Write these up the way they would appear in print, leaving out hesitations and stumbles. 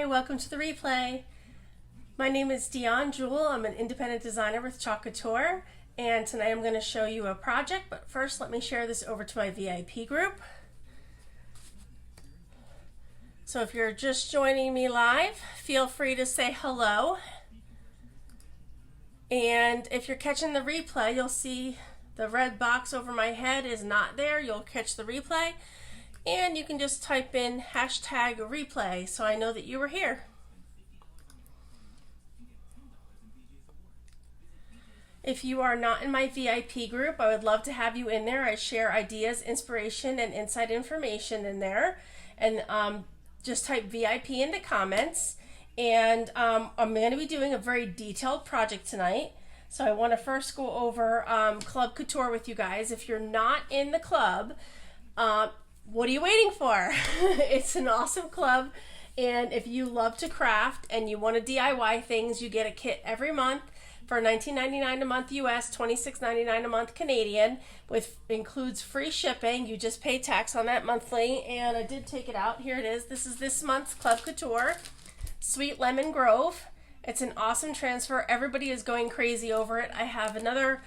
Hi, welcome to the replay. My name is Dion Jewell. I'm an independent designer with Chalk Couture, and tonight I'm going to show you a project, but first let me share this over to my VIP group. So if you're just joining me live, feel free to say hello. And if you're catching the replay, you'll see the red box over my head is not there. You'll catch the replay. And you can just type in hashtag replay so I know that you were here. If you are not in my VIP group, I would love to have you in there. I share ideas, inspiration, and inside information in there. And just type VIP in the comments. And I'm going to be doing a very detailed project tonight. So I want to first go over Club Couture with you guys. If you're not in the club, what are you waiting for? It's an awesome club, and if you love to craft and you want to DIY things, you get a kit every month for $19.99 a month US, $26.99 a month Canadian, with includes free shipping. You just pay tax on that monthly, and I did take it out. Here it is. This is this month's Club Couture Sweet Lemon Grove. It's an awesome transfer. Everybody is going crazy over it. I have another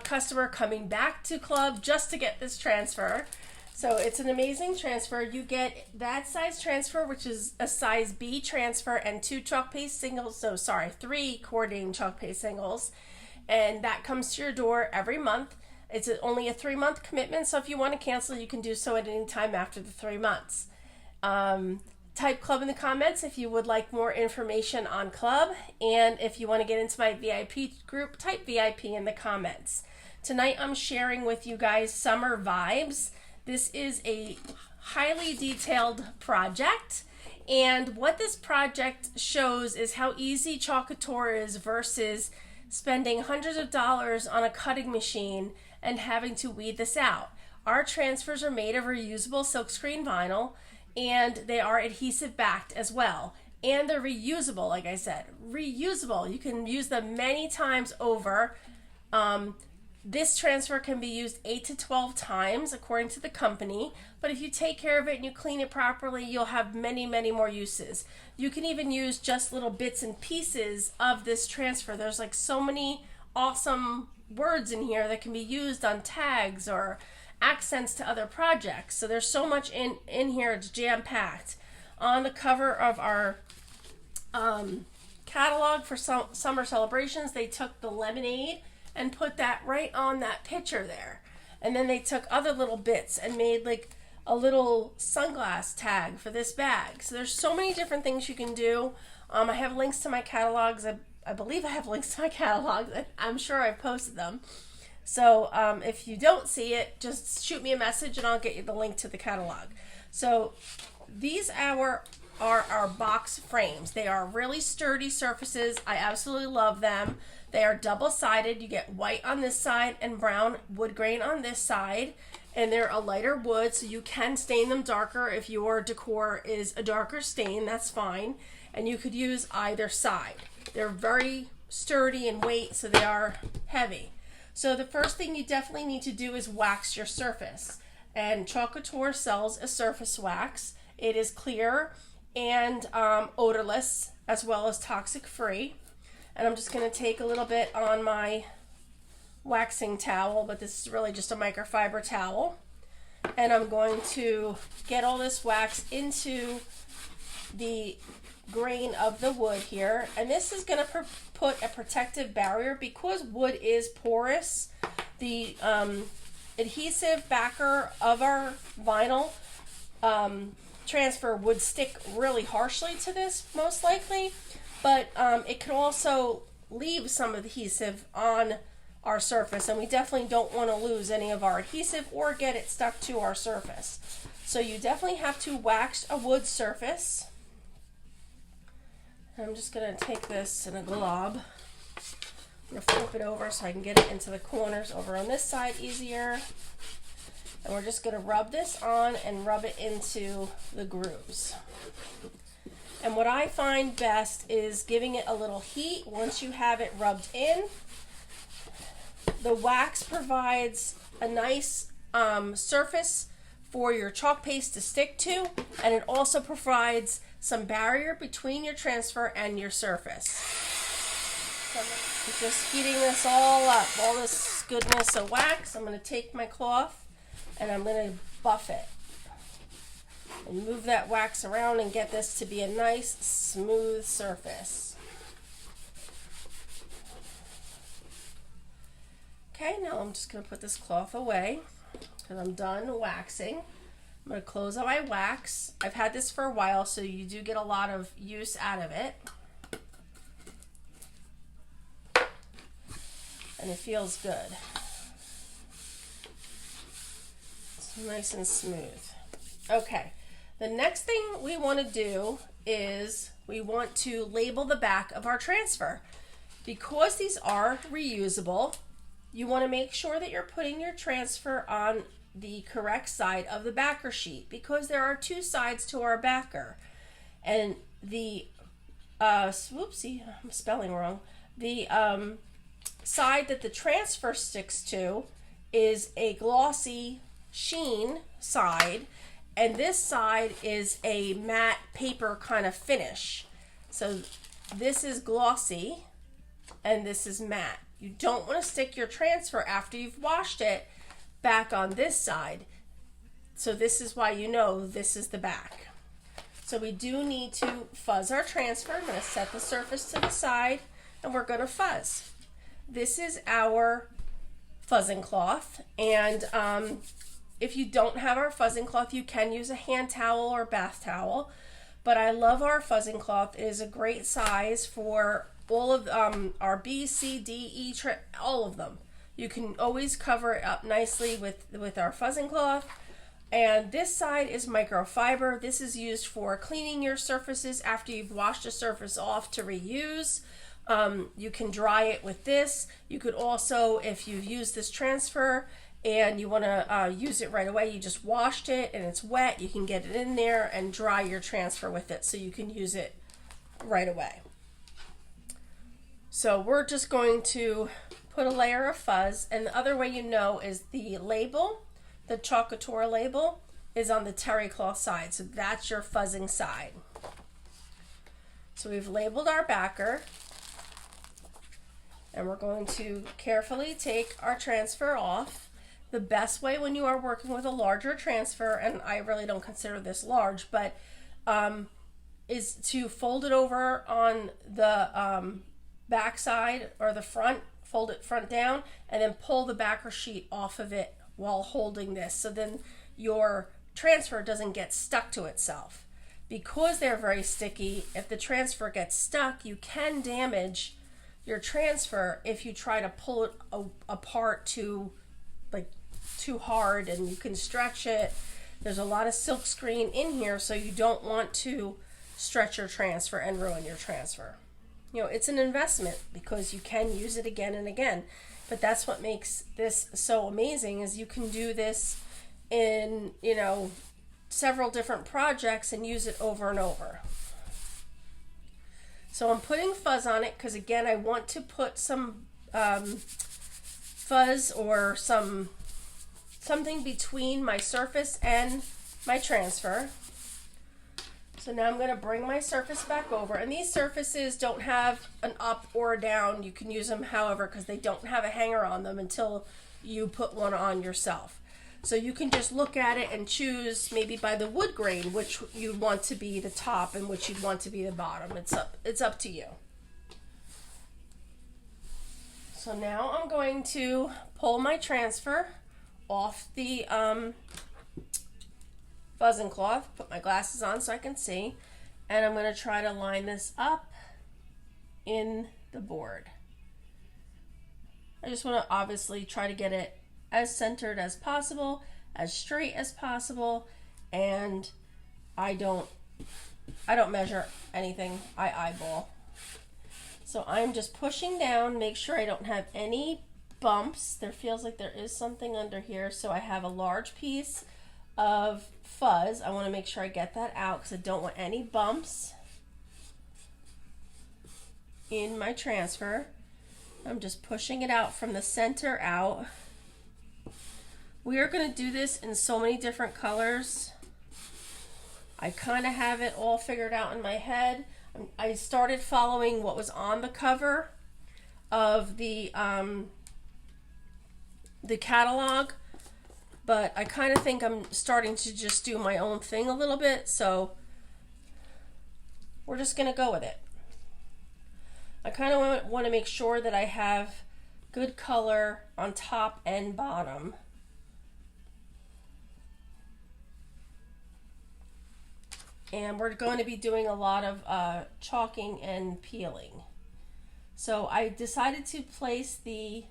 customer coming back to club just to get this transfer. So it's an amazing transfer. You get that size transfer, which is a size B transfer, and 2 chalk paste singles. So sorry, 3 coordinating chalk paste singles. And that comes to your door every month. It's only a 3-month commitment. So if you want to cancel, you can do so at any time after the 3 months. Type club in the comments if you would like more information on club. And if you want to get into my VIP group, type VIP in the comments. Tonight I'm sharing with you guys summer vibes. This is a highly detailed project, and what this project shows is how easy Chalk Couture is versus spending hundreds of dollars on a cutting machine and having to weed this out. Our transfers are made of reusable silkscreen vinyl, and they are adhesive backed as well. And they're reusable, like I said. Reusable. You can use them many times over. This transfer can be used 8 to 12 times according to the company, but if you take care of it and you clean it properly, you'll have many, many more uses. You can even use just little bits and pieces of this transfer. There's like so many awesome words in here that can be used on tags or accents to other projects. So there's so much in here. It's jam-packed. On the cover of our catalog for summer celebrations, they took the lemonade and put that right on that picture there. And then they took other little bits and made like a little sunglass tag for this bag. So there's so many different things you can do. I have links to my catalogs. I believe I have links to my catalogs. I'm sure I've posted them. So if you don't see it, just shoot me a message and I'll get you the link to the catalog. So these are our box frames. They are really sturdy surfaces. I absolutely love them. They are double-sided. You get white on this side and brown wood grain on this side, and they're a lighter wood, so you can stain them darker if your decor is a darker stain. That's fine, and you could use either side. They're very sturdy in weight, so they are heavy. So the first thing you definitely need to do is wax your surface, and Chalk Couture sells a surface wax. It is clear and odorless, as well as toxic-free. And I'm just going to take a little bit on my waxing towel, but this is really just a microfiber towel. And I'm going to get all this wax into the grain of the wood here. And this is going to put a protective barrier because wood is porous. The adhesive backer of our vinyl transfer would stick really harshly to this, most likely. But it can also leave some adhesive on our surface, and we definitely don't want to lose any of our adhesive or get it stuck to our surface. So you definitely have to wax a wood surface. And I'm just going to take this in a glob. I'm going to flip it over so I can get it into the corners over on this side easier. And we're just going to rub this on and rub it into the grooves. And what I find best is giving it a little heat once you have it rubbed in. The wax provides a nice surface for your chalk paste to stick to, and it also provides some barrier between your transfer and your surface. So I'm just heating this all up, all this goodness of wax. I'm going to take my cloth and I'm going to buff it and move that wax around and get this to be a nice smooth surface. Okay, now I'm just going to put this cloth away because I'm done waxing. I'm going to close out my wax. I've had this for a while, so you do get a lot of use out of it. And it feels good. It's nice and smooth. Okay, the next thing we want to do is we want to label the back of our transfer. Because these are reusable, you want to make sure that you're putting your transfer on the correct side of the backer sheet, because there are two sides to our backer. And the, whoopsie, I'm spelling wrong. The side that the transfer sticks to is a glossy sheen side, and this side is a matte paper kind of finish. So this is glossy and this is matte. You don't want to stick your transfer after you've washed it back on this side. So this is why you know this is the back. So we do need to fuzz our transfer. I'm going to set the surface to the side and we're going to fuzz. This is our fuzzing cloth, and if you don't have our fuzzing cloth, you can use a hand towel or bath towel, but I love our fuzzing cloth. It is a great size for all of our B, C, D, E, all of them. You can always cover it up nicely with our fuzzing cloth. And this side is microfiber. This is used for cleaning your surfaces after you've washed a surface off to reuse. You can dry it with this. You could also, if you use this transfer and you want to use it right away, you just washed it and it's wet, you can get it in there and dry your transfer with it so you can use it right away. So we're just going to put a layer of fuzz, and the other way you know is the label, the Chalk Couture label, is on the terry cloth side. So that's your fuzzing side. So we've labeled our backer. And we're going to carefully take our transfer off. The best way when you are working with a larger transfer, and I really don't consider this large, but is to fold it over on the back side or the front, fold it front down, and then pull the backer sheet off of it while holding this. So then your transfer doesn't get stuck to itself. Because they're very sticky, if the transfer gets stuck, you can damage your transfer if you try to pull it apart too hard, and you can stretch it. There's a lot of silk screen in here, so you don't want to stretch your transfer and ruin your transfer. You know, it's an investment because you can use it again and again, but that's what makes this so amazing, is you can do this in, you know, several different projects and use it over and over. So I'm putting fuzz on it because, again, I want to put some fuzz or something between my surface and my transfer. So now I'm going to bring my surface back over. And these surfaces don't have an up or a down. You can use them however, because they don't have a hanger on them until you put one on yourself. So you can just look at it and choose maybe by the wood grain which you want to be the top and which you'd want to be the bottom. It's up to you. So now I'm going to pull my transfer off the fuzzing cloth, put my glasses on so I can see, and I'm going to try to line this up in the board. I just want to obviously try to get it as centered as possible, as straight as possible, and I don't measure anything, I eyeball. So I'm just pushing down, make sure I don't have any bumps. There feels like there is something under here, so I have a large piece of fuzz. I want to make sure I get that out because I don't want any bumps in my transfer. I'm just pushing it out from the center out We are going to do this in so many different colors. I kind of have it all figured out in my head. I started following what was on the cover of the catalog, but I kind of think I'm starting to just do my own thing a little bit, so we're just going to go with it. I kind of want to make sure that I have good color on top and bottom. And we're going to be doing a lot of chalking and peeling. So I decided to place the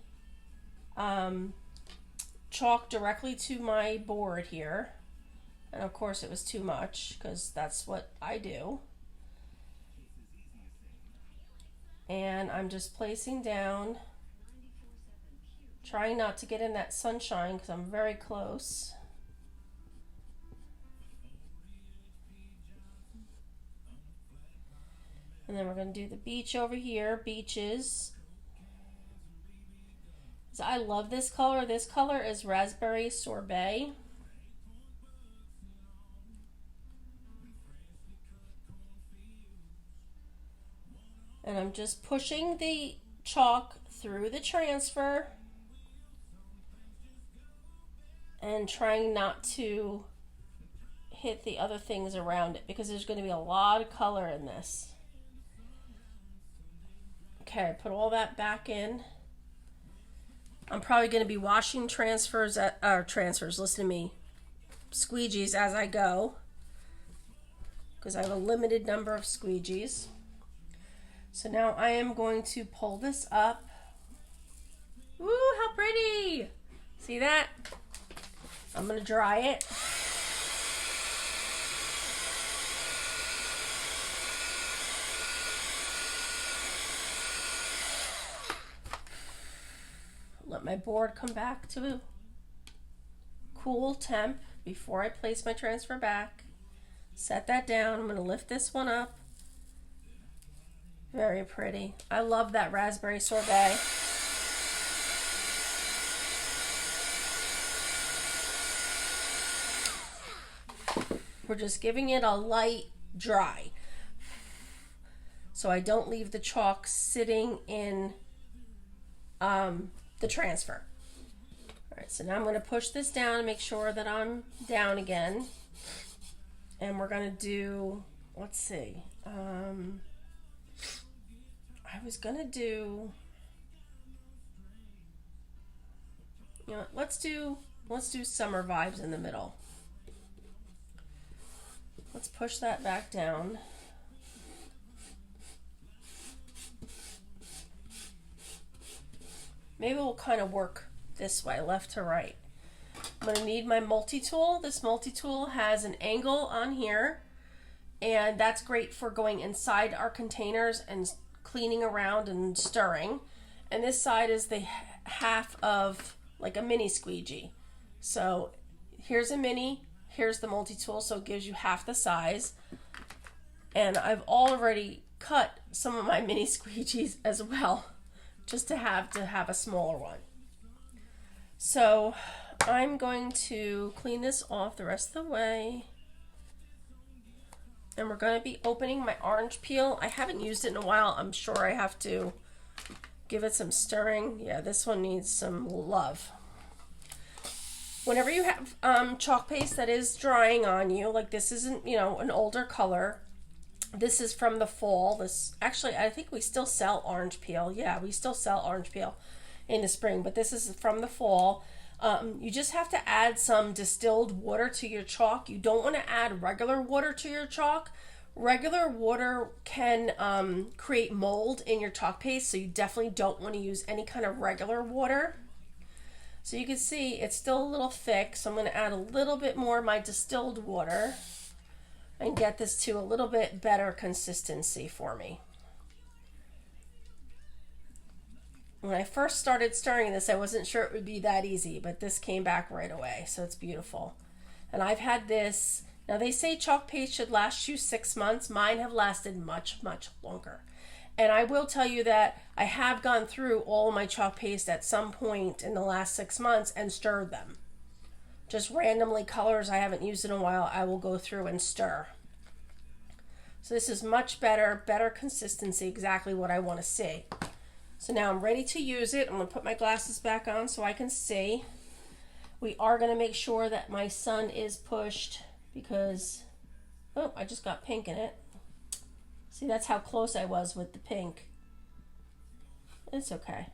chalk directly to my board here. And of course it was too much because that's what I do. And I'm just placing down, trying not to get in that sunshine because I'm very close. And then we're going to do the beach over here, beaches. So I love this color. This color is Raspberry Sorbet. And I'm just pushing the chalk through the transfer and trying not to hit the other things around it because there's going to be a lot of color in this. Okay, put all that back in. I'm probably going to be washing listen to me, squeegees as I go because I have a limited number of squeegees. So now I am going to pull this up. Ooh, how pretty! See that? I'm going to dry it. Let my board come back to a cool temp before I place my transfer back. Set that down. I'm going to lift this one up. Very pretty. I love that Raspberry Sorbet. We're just giving it a light dry so I don't leave the chalk sitting in the transfer. All right, so now I'm going to push this down and make sure that I'm down again. And we're going to do, let's see, I was going to do, you know, let's do summer vibes in the middle. Let's push that back down. Maybe we'll kind of work this way, left to right. I'm going to need my multi-tool. This multi-tool has an angle on here, and that's great for going inside our containers and cleaning around and stirring. And this side is the half of like a mini squeegee. So here's a mini, here's the multi-tool, so it gives you half the size. And I've already cut some of my mini squeegees as well, just to have a smaller one. So I'm going to clean this off the rest of the way. And we're going to be opening my orange peel. I haven't used it in a while. I'm sure I have to give it some stirring. Yeah, this one needs some love. Whenever you have chalk paste that is drying on you, like this isn't, you know, an older color. This is from the fall. This actually, I think we still sell orange peel. Yeah, we still sell orange peel in the spring, but this is from the fall. You just have to add some distilled water to your chalk. You don't want to add regular water to your chalk. Regular water can create mold in your chalk paste, so you definitely don't want to use any kind of regular water. So you can see it's still a little thick, so I'm going to add a little bit more of my distilled water and get this to a little bit better consistency for me. When I first started stirring this, I wasn't sure it would be that easy, but this came back right away, so it's beautiful. And I've had this, now they say chalk paste should last you 6 months. Mine have lasted much, much longer. And I will tell you that I have gone through all my chalk paste at some point in the last 6 months and stirred them. just randomly colors I haven't used in a while, I will go through and stir. So this is much better, better consistency, exactly what I want to see. So now I'm ready to use it. I'm going to put my glasses back on so I can see. We are going to make sure that my sun is pushed because, oh, I just got pink in it. See, that's how close I was with the pink. It's okay.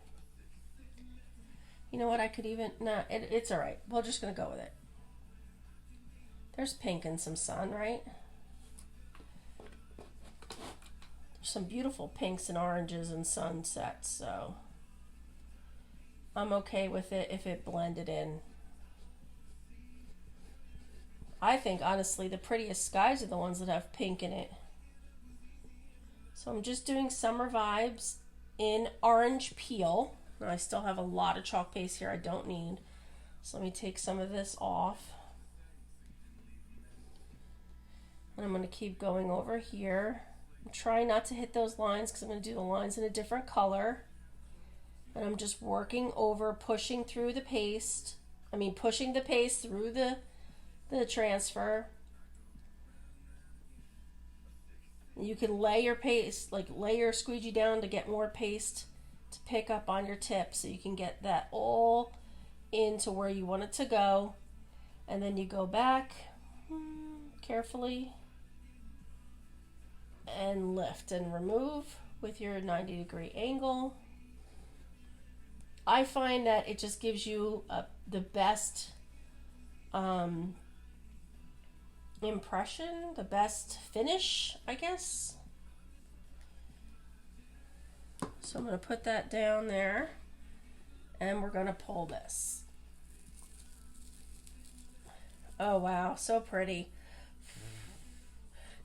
You know what, I could even, nah, it's all right. We're just going to go with it. There's pink and some sun, right? There's some beautiful pinks and oranges and sunsets, so I'm okay with it if it blended in. I think, honestly, the prettiest skies are the ones that have pink in it. So I'm just doing summer vibes in orange peel. I still have a lot of chalk paste here I don't need. So let me take some of this off. And I'm going to keep going over here. I'm trying not to hit those lines because I'm going to do the lines in a different color. And I'm just working over, pushing through the paste. Pushing the paste through the transfer. You can lay your paste, lay your squeegee down to get more paste to pick up on your tip so you can get that all into where you want it to go. And then you go back carefully and lift and remove with your 90-degree angle. I find that it just gives you the best impression, the best finish, I guess. So I'm going to put that down there and we're going to pull this. Oh wow, so pretty.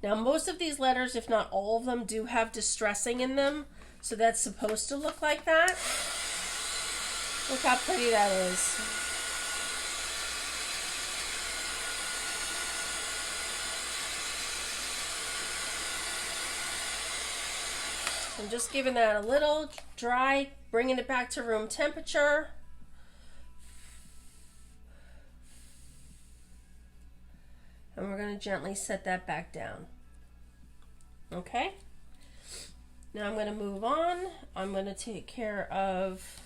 Now most of these letters, if not all of them, do have distressing in them, so that's supposed to look like that. Look how pretty that is. I'm just giving that a little dry, bringing it back to room temperature. And we're going to gently set that back down. Okay? Now I'm going to move on. I'm going to take care of,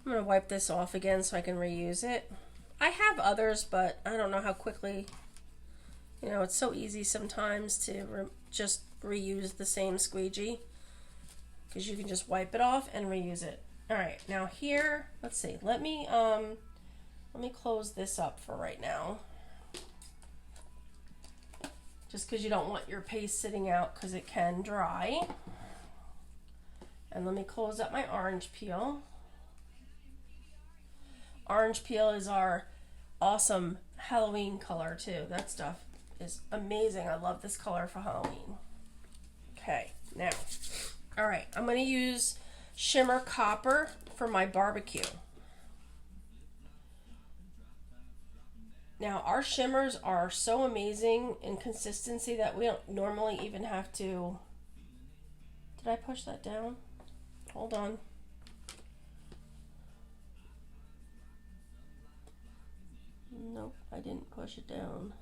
I'm going to wipe this off again so I can reuse it. I have others, but I don't know how quickly, it's so easy sometimes to just reuse the same squeegee because you can just wipe it off and reuse it. All right, now here, let's see. Let me close this up for right now. Just because you don't want your paste sitting out because it can dry. And let me close up my orange peel. Orange peel is our awesome Halloween color too. That stuff is amazing. I love this color for Halloween. Okay, now, all right, I'm going to use Shimmer Copper for my barbecue. Now, our shimmers are so amazing in consistency that we don't normally even have to... Did I push that down? Hold on. Nope, I didn't push it down.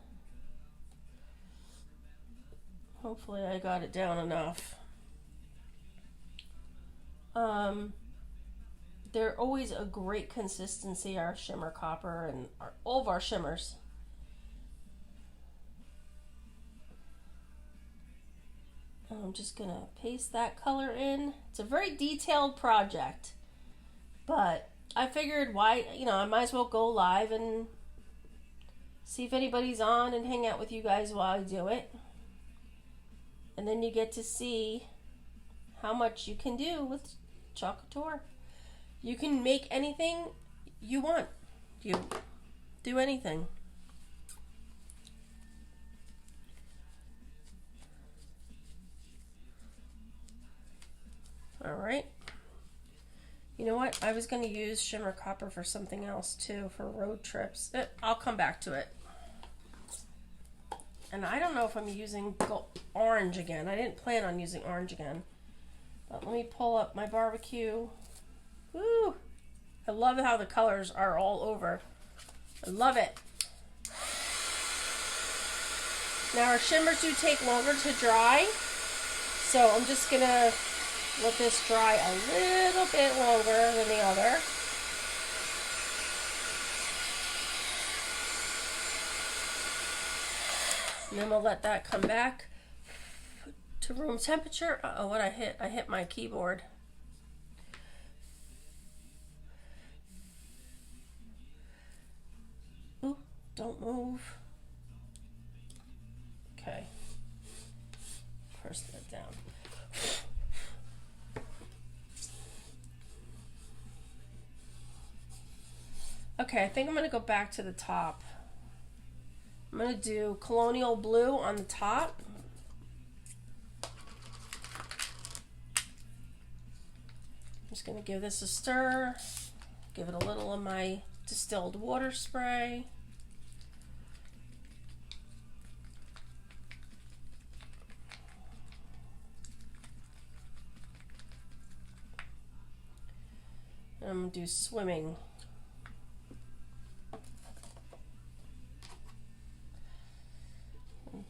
Hopefully I got it down enough. They're always a great consistency, our Shimmer Copper and all of our shimmers. I'm just gonna paste that color in. It's a very detailed project, but I figured why, I might as well go live and see if anybody's on and hang out with you guys while I do it. And then you get to see how much you can do with Chalk Couture. You can make anything you want. You do anything. All right. You know what? I was going to use Shimmer Copper for something else too, for road trips. I'll come back to it. And I don't know if I'm using orange again. I didn't plan on using orange again. But let me pull up my barbecue. Woo! I love how the colors are all over. I love it. Now our shimmers do take longer to dry, so I'm just going to let this dry a little bit longer than the other. And then we'll let that come back to room temperature. Uh-oh, what I hit? I hit my keyboard. Ooh, don't move. Okay. Press that down. Okay, I think I'm going to go back to the top. I'm going to do Colonial Blue on the top. I'm just going to give this a stir. Give it a little of my distilled water spray. And I'm going to do Swimming.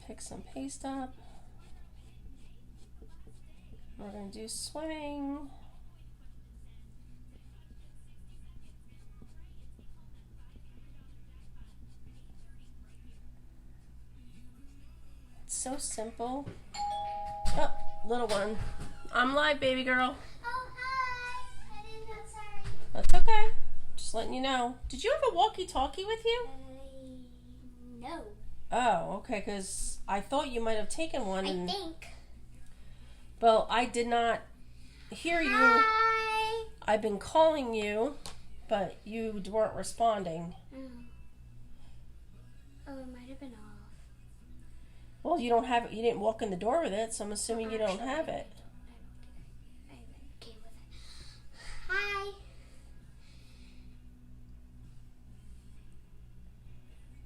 Pick some paste up. We're going to do Swimming. It's so simple. Oh, little one. I'm live, baby girl. Oh, hi. I didn't know, sorry. That's okay. Just letting you know. Did you have a walkie-talkie with you? No. Oh, okay, because I thought you might have taken one. I think. Well, I did not hear you. Hi. I've been calling you, but you weren't responding. Oh, it might have been off. Well, you don't have it. You didn't walk in the door with it, so I'm assuming you don't have it. I came with it. Hi.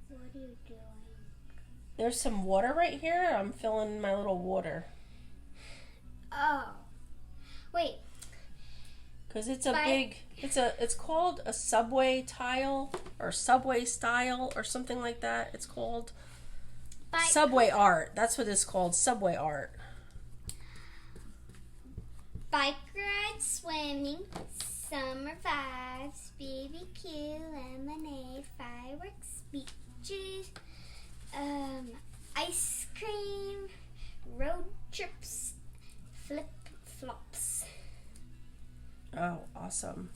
What are you doing? There's some water right here. I'm filling my little water. Oh. Wait. Because it's a big, it's called a subway tile or subway style or something like that. It's called subway art. That's what it's called, subway art. Bike ride, swimming, summer vibes, BBQ, lemonade, fireworks, beaches, ice cream, road trips, flip-flops. Oh, awesome.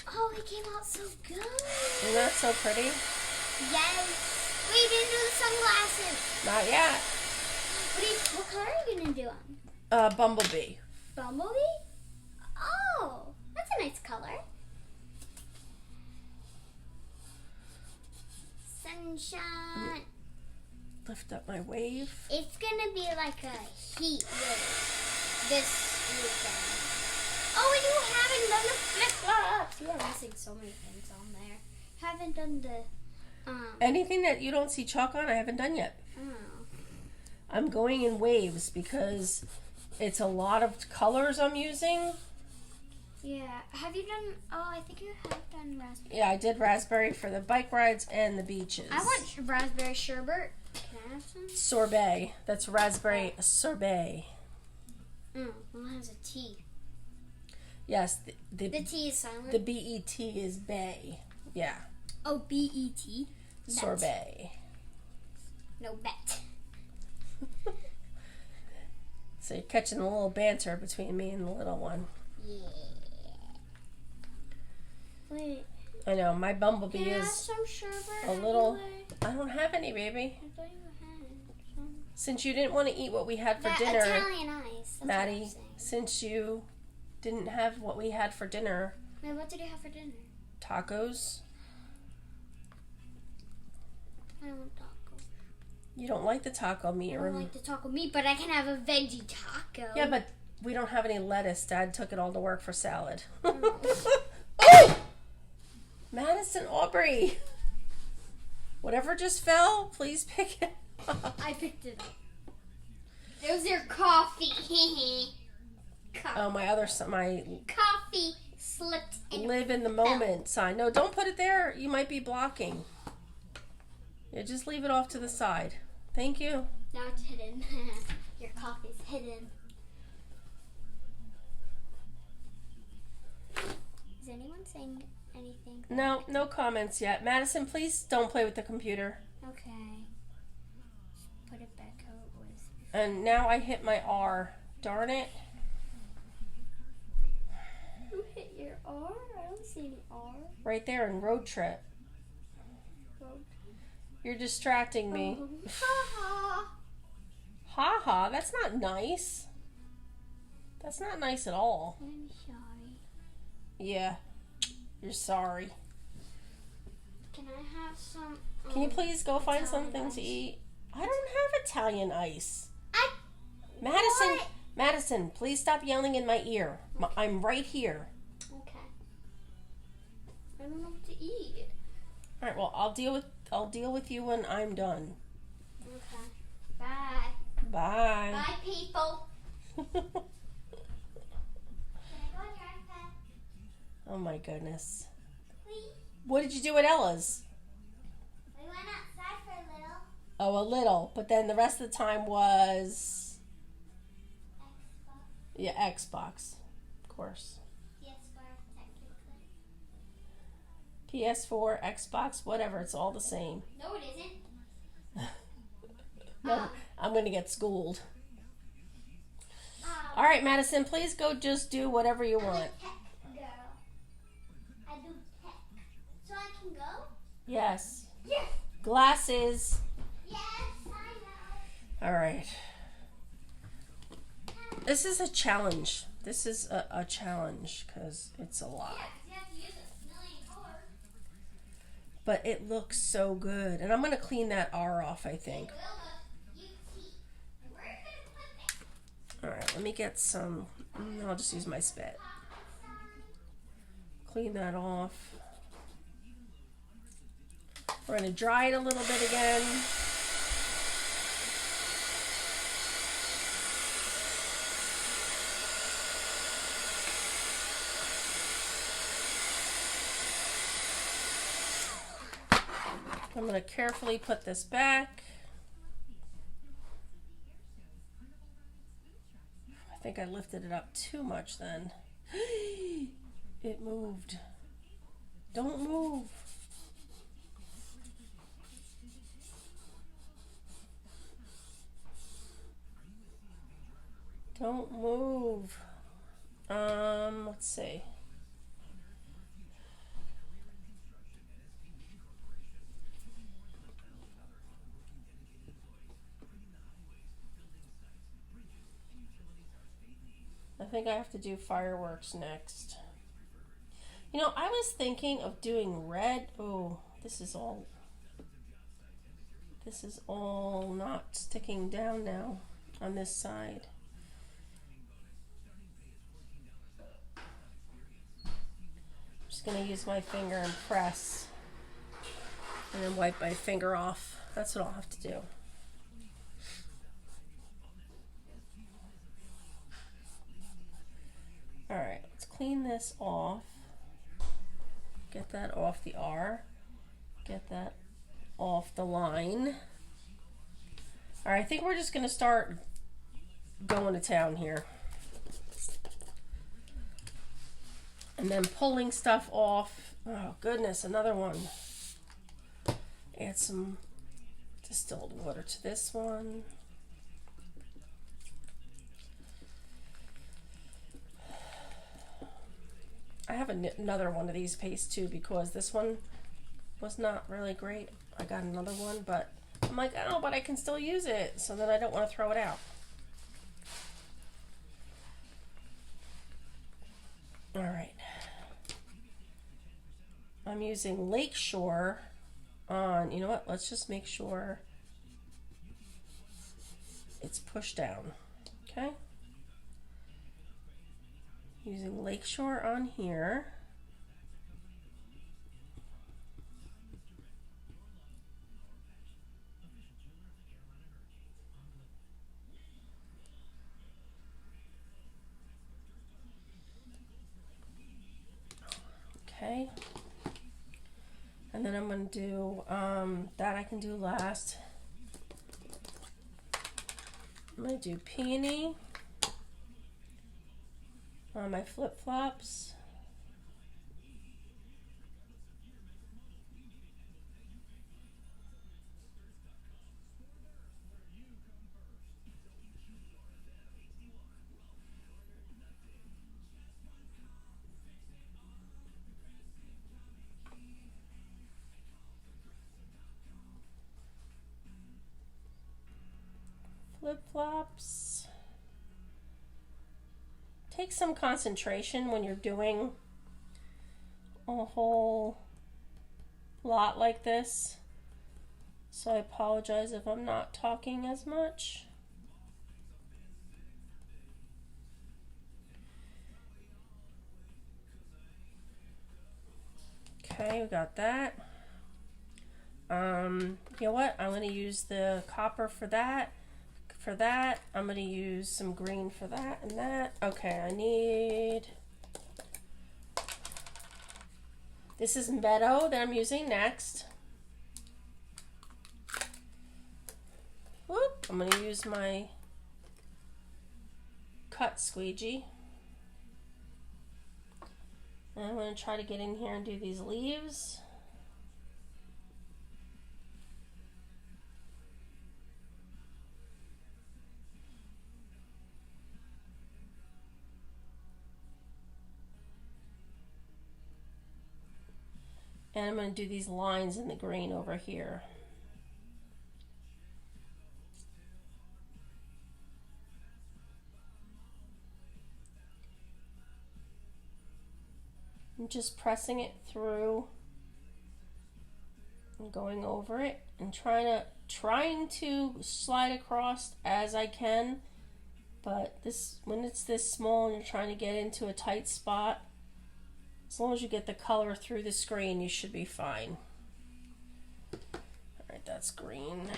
Oh, it came out so good. Isn't that so pretty? Yes. Wait, you didn't do the sunglasses. Not yet. What color are you going to do on? Bumblebee. Bumblebee? Oh, that's a nice color. Sunshine. Lift up my wave. It's gonna be like a heat wave this weekend. Oh, and you haven't done the flip-flops. You are missing so many things on there. Haven't done the Anything that you don't see chalk on, I haven't done yet. Oh. I'm going in waves because it's a lot of colors I'm using. Yeah. Have you done? Oh, I think you have done raspberry. Yeah, I did raspberry for the bike rides and the beaches. I want raspberry sherbet. Can I have some? Sorbet. That's raspberry sorbet. Well, it has a T. Yes, The T is silent. the B-E-T is bay. Yeah. Oh, B-E-T. Sorbet. No, bet. So you're catching a little banter between me and the little one. Yeah. Wait. I know, my bumblebee Can I have is some sherbet? a little... I don't have any, baby. I thought you had some. Since you didn't want to eat what we had for That dinner, Italian ice. That's what I'm Maddie, saying. since you didn't have what we had for dinner, Wait, what did you have for dinner? tacos. I don't want taco. You don't like the taco meat. I don't like the taco meat, but I can have a veggie taco. Yeah, but we don't have any lettuce. Dad took it all to work for salad. Oh. Oh! Madison Aubrey. Whatever just fell, please pick it up. I picked it up. It was your coffee. Oh, my Coffee slipped and live in the moment sign. No, don't put it there. You might be blocking. Yeah, just leave it off to the side. Thank you. Now it's hidden. Your coffee's hidden. Is anyone saying anything? No, no comments yet. Madison, please don't play with the computer. Okay. Put it back how it was. And now I hit my R. Darn it. You hit your R? I don't see any R. Right there in road trip. You're distracting me. Ha Ha ha, that's not nice. That's not nice at all. I'm sorry. Yeah, you're sorry. Can I have some? Can you please go find Italian something ice? to eat? I don't have Italian ice. Madison, What? Madison, please stop yelling in my ear. I'm right here. Okay. I don't know what to eat. All right, well, I'll deal with you when I'm done. Okay. Bye. Bye. Bye, people. Can I go on your iPad, Oh my goodness. please? What did you do at Ella's? We went outside for a little. Oh, a little, but then the rest of the time was Xbox, yeah, Xbox, of course. PS4, technically. PS4, Xbox, whatever, it's all the same. No, it isn't. No, I'm gonna get schooled. Um, All right, Madison, please go just do whatever you I'm want. a tech girl. I do tech. So I can go? Yes. Yes. Glasses. Yes, I know. All right. This is a challenge. This is a challenge because it's a lot. Yes, you have to use a million colors. But it looks so good. And I'm going to clean that R off, I think. Where are you going to put that? All right, let me get some. I'll just use my spit. Clean that off. We're going to dry it a little bit again. I'm going to carefully put this back. I think I lifted it up too much then. It moved. Don't move. Don't move. Let's see. I think I have to do fireworks next. You know, I was thinking of doing red. Oh, this is all not sticking down now on this side. I'm just going to use my finger and press and then wipe my finger off. That's what I'll have to do. All right, let's clean this off. Get that off the R. Get that off the line. All right, I think we're just gonna start going to town here. And then pulling stuff off. Oh goodness, another one. Add some distilled water to this one. I have another one of these pastes too because this one was not really great. I got another one, but I'm like, oh, but I can still use it, so then I don't want to throw it out. All right. I'm using Lakeshore on, you know what, let's just make sure it's pushed down, okay? Using Lakeshore on here. And then I'm going to do, that I can do last. I'm going to do peony on my flip-flops. Flip-flops. Take some concentration when you're doing a whole lot like this. So I apologize if I'm not talking as much. Okay, we got that. You know what? I'm going to use the copper for that. For that, I'm going to use some green for that and that. Okay, I need... This is Meadow that I'm using next. Whoop, I'm going to use my cut squeegee. And I'm going to try to get in here and do these leaves. And I'm going to do these lines in the green over here. I'm just pressing it through and going over it and trying to slide across as I can. But when it's this small and you're trying to get into a tight spot, as long as you get the color through the screen, you should be fine. All right, that's green.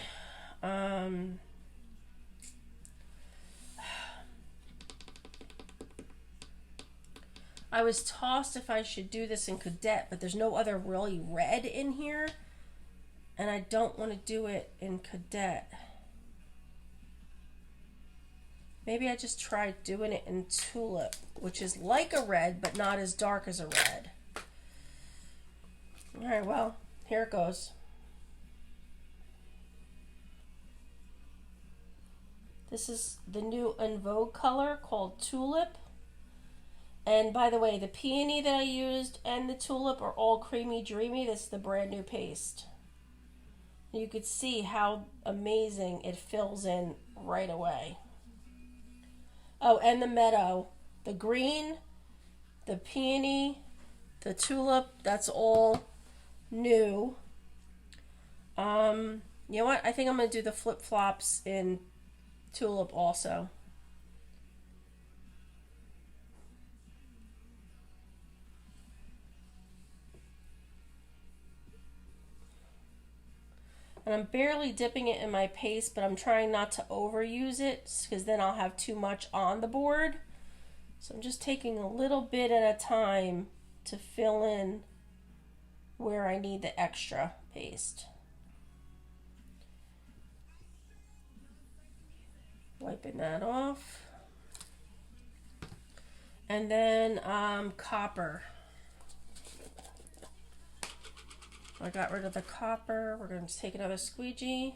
I was tossed if I should do this in Cadet, but there's no other really red in here, and I don't want to do it in Cadet. Maybe I just tried doing it in Tulip, which is like a red, but not as dark as a red. All right, well, here it goes. This is the new En Vogue color called Tulip. And by the way, the peony that I used and the Tulip are all creamy dreamy. This is the brand new paste. You could see how amazing it fills in right away. Oh, and the Meadow, the green, the peony, the Tulip, that's all new. You know what? I think I'm going to do the flip-flops in Tulip also. And I'm barely dipping it in my paste, but I'm trying not to overuse it because then I'll have too much on the board. So I'm just taking a little bit at a time to fill in where I need the extra paste. Wiping that off. And then copper. I got rid of the copper. We're going to take another squeegee.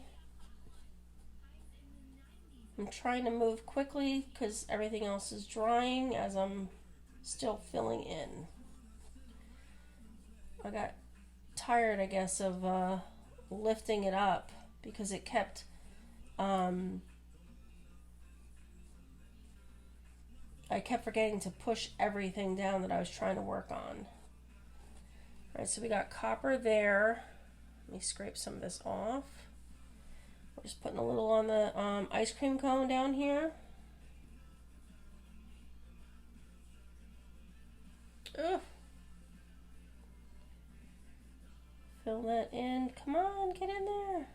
I'm trying to move quickly because everything else is drying as I'm still filling in. I got tired, I guess, of lifting it up because it kept I kept forgetting to push everything down that I was trying to work on. All right, so we got copper there. Let me scrape some of this off. We're just putting a little on the ice cream cone down here. Ugh. Fill that in. Come on, get in there.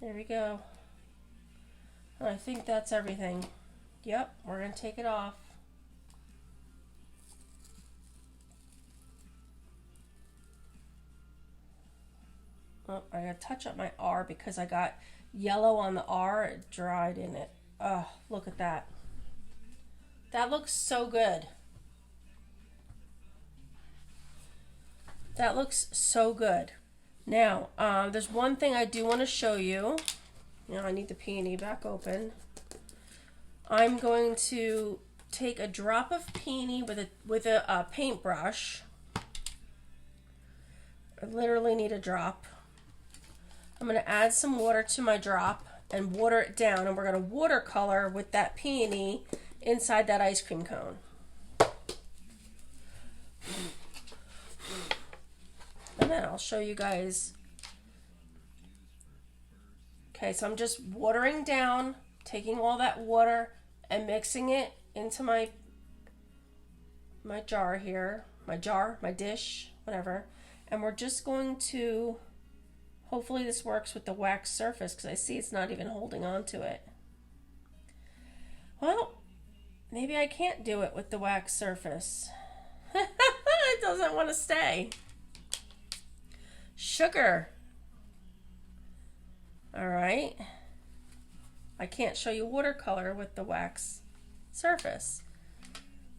There we go. I think that's everything. Yep, we're going to take it off. Oh, I gotta touch up my R because I got yellow on the R. It dried in it. Oh, look at that. That looks so good. That looks so good. Now, there's one thing I do want to show you. Now I need the peony back open. I'm going to take a drop of peony with a paintbrush. I literally need a drop. I'm going to add some water to my drop and water it down, and we're going to watercolor with that peony inside that ice cream cone. And then I'll show you guys. Okay, so I'm just watering down, taking all that water and mixing it into my jar here, my dish, whatever. And we're just going to, hopefully this works with the wax surface because I see it's not even holding on to it. Well, maybe I can't do it with the wax surface. It doesn't want to stay. Sugar. All right. I can't show you watercolor with the wax surface.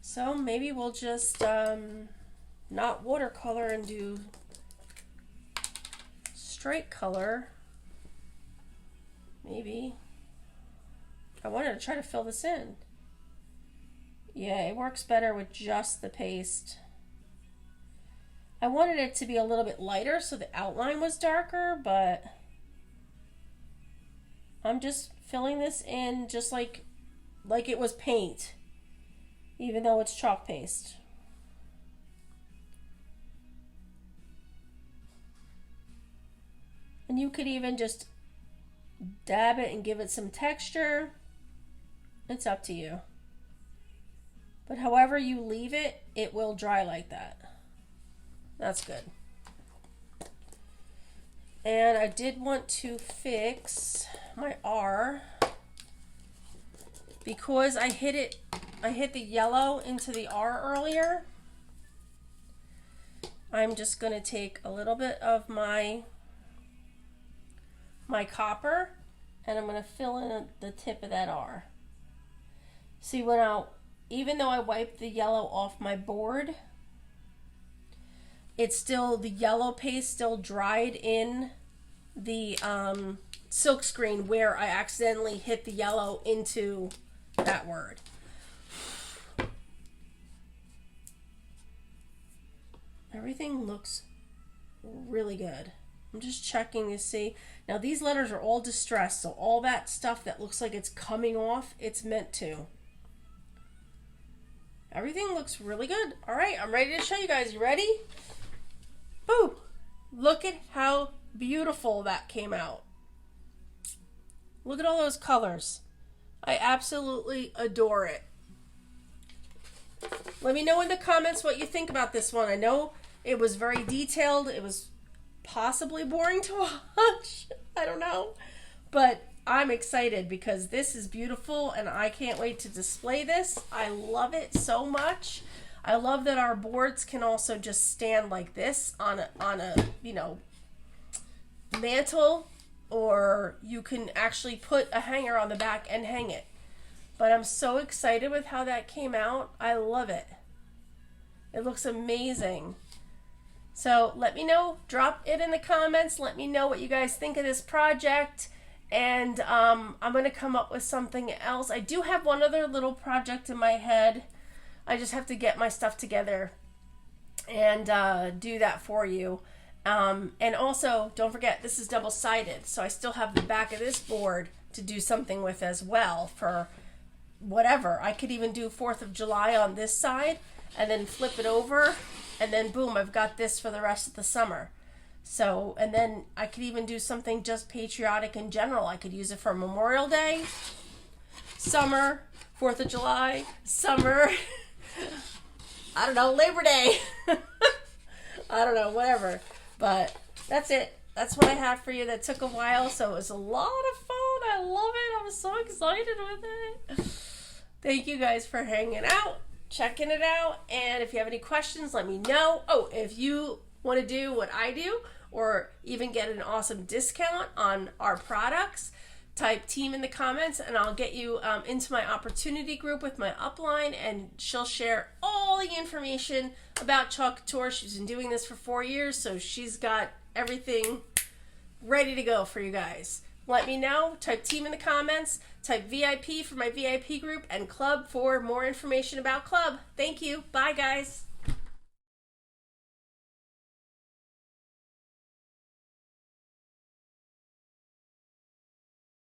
So maybe we'll just not watercolor and do straight color. Maybe. I wanted to try to fill this in. Yeah, it works better with just the paste. I wanted it to be a little bit lighter so the outline was darker, but I'm just filling this in just like it was paint, even though it's chalk paste. And you could even just dab it and give it some texture. It's up to you. But however you leave it, it will dry like that. That's good. And I did want to fix my R because I hit the yellow into the R earlier. I'm just going to take a little bit of my copper and I'm going to fill in the tip of that R. See, even though I wiped the yellow off my board, the yellow paste still dried in the silk screen where I accidentally hit the yellow into that word. Everything looks really good. I'm just checking to see. Now these letters are all distressed, so all that stuff that looks like it's coming off, it's meant to. Everything looks really good. All right, I'm ready to show you guys. You ready? Boo! Look at how beautiful that came out. Look at all those colors. I absolutely adore it. Let me know in the comments what you think about this one. I know it was very detailed. It was possibly boring to watch. I don't know. But I'm excited because this is beautiful and I can't wait to display this. I love it so much. I love that our boards can also just stand like this on a mantle, or you can actually put a hanger on the back and hang it. But I'm so excited with how that came out. I love it. It looks amazing. So let me know, drop it in the comments. Let me know what you guys think of this project. And I'm going to come up with something else. I do have one other little project in my head. I just have to get my stuff together and do that for you. And also, don't forget, this is double-sided. So I still have the back of this board to do something with as well for whatever. I could even do 4th of July on this side and then flip it over. And then boom, I've got this for the rest of the summer. So, and then I could even do something just patriotic in general. I could use it for Memorial Day, summer, 4th of July, summer, I don't know, Labor Day. I don't know, whatever. But that's it. That's what I have for you. That took a while, so it was a lot of fun. I love it. I'm so excited with it. Thank you guys for hanging out, checking it out. And if you have any questions, let me know. Oh, if you want to do what I do, or even get an awesome discount on our products, type team in the comments and I'll get you into my opportunity group with my upline, and she'll share all the information about Chalk Couture. She's been doing this for 4 years, so she's got everything ready to go for you guys. Let me know. Type team in the comments, type VIP for my VIP group, and club for more information about club. Thank you. Bye, guys.